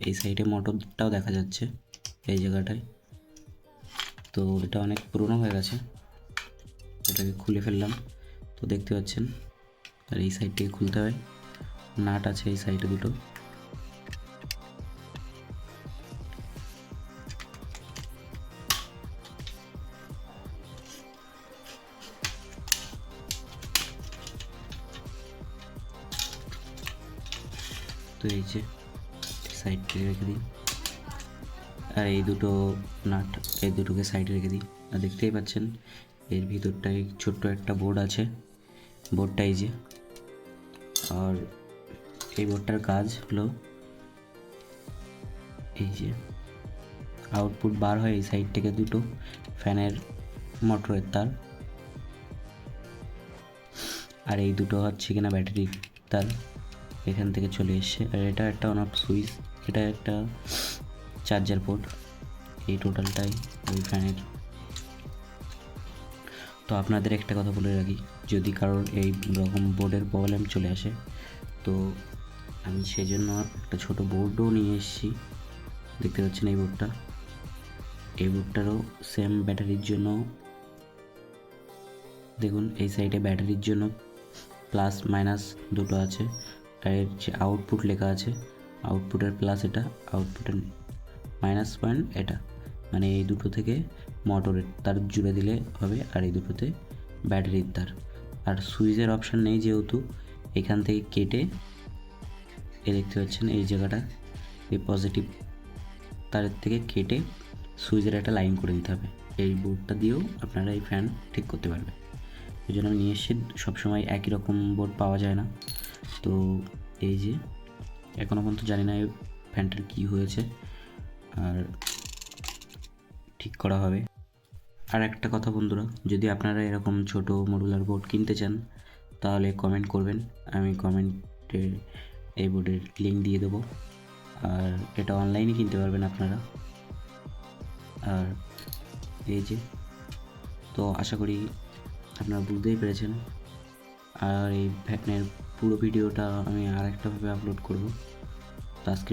এই সাইডে মোটরটাও দেখা যাচ্ছে এই জায়গাটায়। তো এটা অনেক পুরনো হয়ে গেছে, এটাকে খুলে ফেললাম। তো দেখতে পাচ্ছেন, আর এই সাইড থেকে খুলতে হয়, নাট আছে এই সাইডে দুটো। তো এই যে সাইড থেকে রেখে দিই, আর এই দুটো নাট এই দুটোকে সাইডে রেখে দিই। আর দেখতেই পাচ্ছেন এর ভিতরটায় ছোট্ট একটা বোর্ড আছে, বোর্ডটা এই যে। আর এই বোর্ডটার কাজ হলো এই যে আউটপুট বার হয় এই সাইড থেকে দুটো ফ্যানের মোটরের তার, আর এই দুটো হচ্ছে কিনা ব্যাটারির তার, এখান থেকে চলে এসছে। আর এটা একটা অন অফ সুইচ, এটা একটা চার্জার পোর্ট, এই টোটালটাই ওই ফ্যানের। তো আপনাদের একটা কথা বলে রাখি, যদি কারোর এই রকম বোর্ডের প্রবলেম চলে আসে, তো আমি সেই জন্য একটা ছোটো বোর্ডও নিয়ে এসেছি। দেখতে পাচ্ছেন এই বোর্ডটা, এই বোর্ডটারও সেম ব্যাটারির জন্য। দেখুন এই সাইডে ব্যাটারির জন্য প্লাস মাইনাস দুটো আছে, আর এর যে আউটপুট লেখা আছে, আউটপুটের প্লাস এটা, আউটপুটের মাইনাস পয়েন্ট এটা, মানে এই দুটো থেকে মোটরের তার জুড়ে দিলে হবে, আর এই দুটোতে ব্যাটারির তার। আর সুইচের অপশান নেই যেহেতু, এখান থেকে কেটে দেখতে পাচ্ছেন এই জায়গাটা, এই পজিটিভ তারের থেকে কেটে সুইচের একটা লাইন করে দিতে হবে। এই বোর্ডটা দিয়েও আপনারা এই ফ্যান ঠিক করতে পারবেন। এই জন্য আমি নিয়ে এসেছি, সবসময় একই রকম বোর্ড পাওয়া যায় না। তো এই যে এখনও পর্যন্ত জানি না এই ফ্যানটার কী হয়েছে, আর ঠিক করা হবে। আর একটা কথা বন্ধুরা, যদি আপনারা এরকম ছোট মডুলার বোর্ড কিনতে চান তাহলে কমেন্ট করবেন, আমি কমেন্টে এই বোর্ডের লিঙ্ক দিয়ে দেবো। আর এটা অনলাইনে কিনতে পারবেন আপনারা। আর এই যে, তো আশা করি আপনারা বুঝতেই পেরেছেন। আর এই ফ্যানের পুরো ভিডিওটা আমি আরেকটাভাবে আপলোড করব। তো আজকে